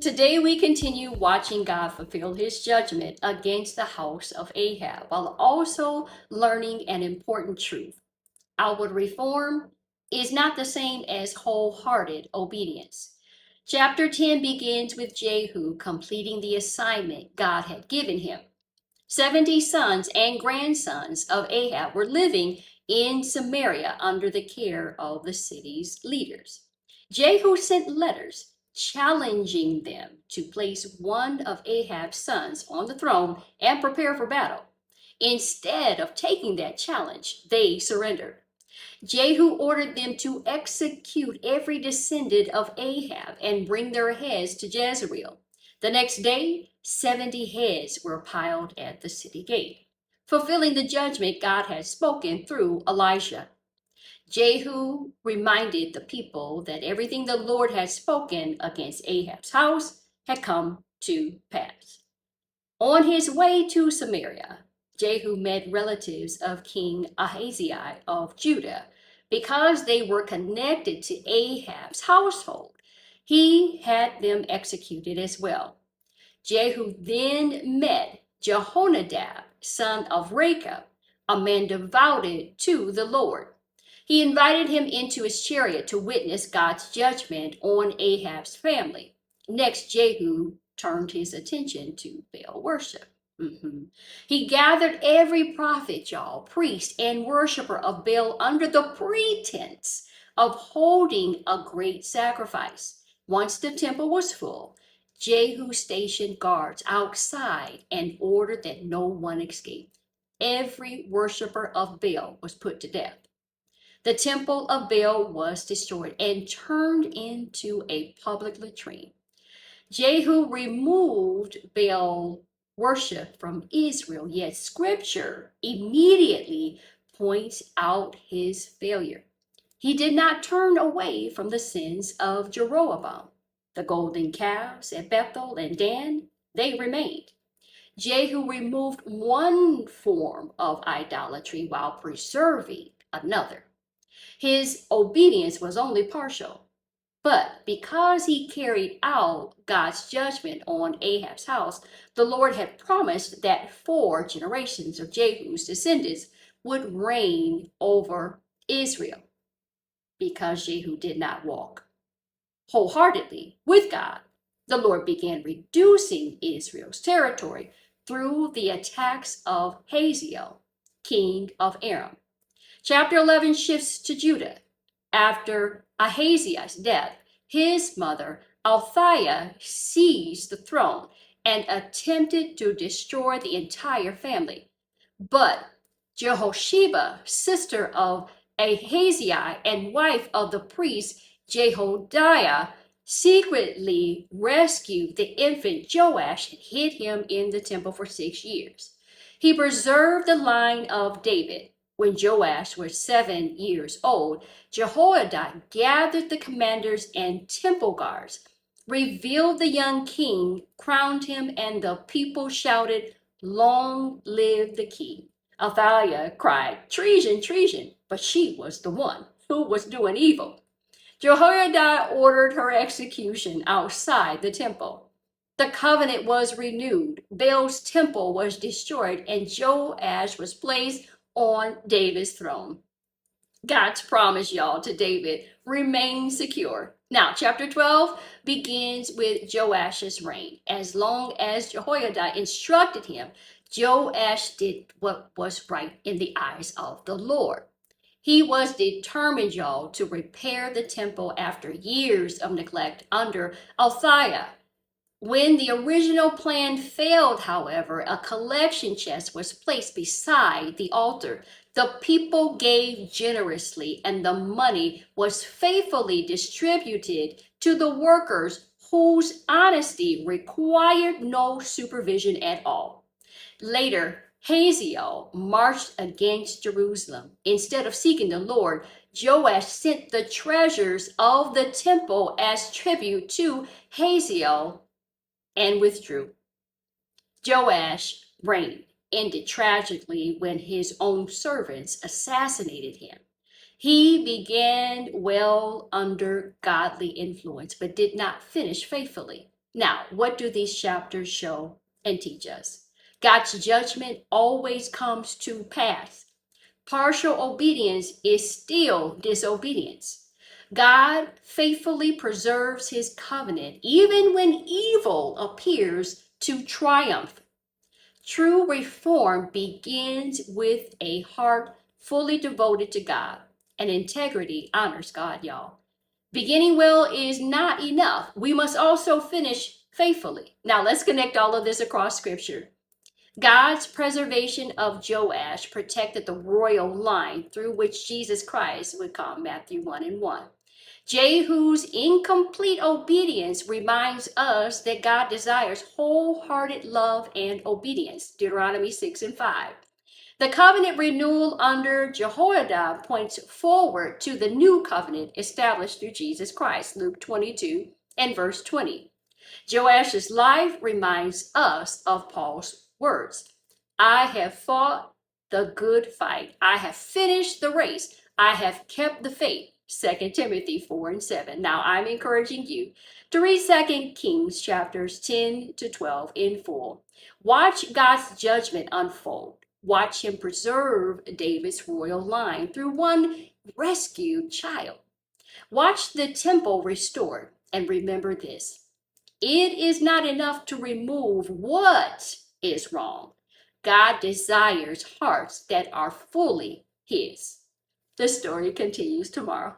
Today we continue watching God fulfill his judgment against the house of Ahab while also learning an important truth. Outward reform is not the same as wholehearted obedience. Chapter 10 begins with Jehu completing the assignment God had given him. 70 sons and grandsons of Ahab were living in Samaria under the care of the city's leaders. Jehu sent letters challenging them to place one of Ahab's sons on the throne and prepare for battle. Instead of taking that challenge, they surrendered. Jehu ordered them to execute every descendant of Ahab and bring their heads to Jezreel. The next day, 70 heads were piled at the city gate, fulfilling the judgment God had spoken through Elijah. Jehu reminded the people that everything the Lord had spoken against Ahab's house had come to pass. On his way to Samaria, Jehu met relatives of King Ahaziah of Judah. Because they were connected to Ahab's household, he had them executed as well. Jehu then met Jehonadab, son of Rechab, a man devoted to the Lord. He invited him into his chariot to witness God's judgment on Ahab's family. Next, Jehu turned his attention to Baal worship. He gathered every prophet, y'all, priest, and worshiper of Baal under the pretense of holding a great sacrifice. Once the temple was full, Jehu stationed guards outside and ordered that no one escape. Every worshiper of Baal was put to death. The temple of Baal was destroyed and turned into a public latrine. Jehu removed Baal worship from Israel, yet scripture immediately points out his failure. He did not turn away from the sins of Jeroboam. The golden calves at Bethel and Dan, they remained. Jehu removed one form of idolatry while preserving another. His obedience was only partial. But because he carried out God's judgment on Ahab's house, the Lord had promised that 4 generations of Jehu's descendants would reign over Israel. Because Jehu did not walk wholeheartedly with God, the Lord began reducing Israel's territory through the attacks of Hazael, king of Aram. Chapter 11 shifts to Judah. After Ahaziah's death, his mother, Althea, seized the throne and attempted to destroy the entire family. But Jehosheba, sister of Ahaziah and wife of the priest Jehoiada, secretly rescued the infant Joash and hid him in the temple for 6 years. He preserved the line of David. When Joash was 7 years old, Jehoiada gathered the commanders and temple guards, revealed the young king, crowned him, and the people shouted, "Long live the king." Athaliah cried, "Treason, treason," but she was the one who was doing evil. Jehoiada ordered her execution outside the temple. The covenant was renewed, Baal's temple was destroyed, and Joash was placed on David's throne. God's promise, y'all, to David remains secure. Now, chapter 12 begins with Joash's reign. As long as Jehoiada instructed him, Joash did what was right in the eyes of the Lord. He was determined, y'all, to repair the temple after years of neglect under Althea. When the original plan failed, however, a collection chest was placed beside the altar. The people gave generously, and the money was faithfully distributed to the workers whose honesty required no supervision at all. Later, Hazael marched against Jerusalem. Instead of seeking the Lord, Joash sent the treasures of the temple as tribute to Hazael and withdrew. Joash's reign ended tragically when his own servants assassinated him. He began well under godly influence, but did not finish faithfully. Now, what do these chapters show and teach us? God's judgment always comes to pass. Partial obedience is still disobedience. God faithfully preserves his covenant even when evil appears to triumph. True reform begins with a heart fully devoted to God, and integrity honors God, y'all. Beginning well is not enough. We must also finish faithfully. Now, let's connect all of this across scripture. God's preservation of Joash protected the royal line through which Jesus Christ would come, Matthew 1 and 1. Jehu's incomplete obedience reminds us that God desires wholehearted love and obedience, Deuteronomy 6 and 5. The covenant renewal under Jehoiada points forward to the new covenant established through Jesus Christ, Luke 22 and verse 20. Joash's life reminds us of Paul's words. I have fought the good fight. I have finished the race. I have kept the faith. 2 Timothy 4 and 7. Now I'm encouraging you to read 2 Kings chapters 10 to 12 in full. Watch God's judgment unfold. Watch him preserve David's royal line through one rescued child. Watch the temple restored. And remember this: it is not enough to remove what is wrong. God desires hearts that are fully his. The story continues tomorrow.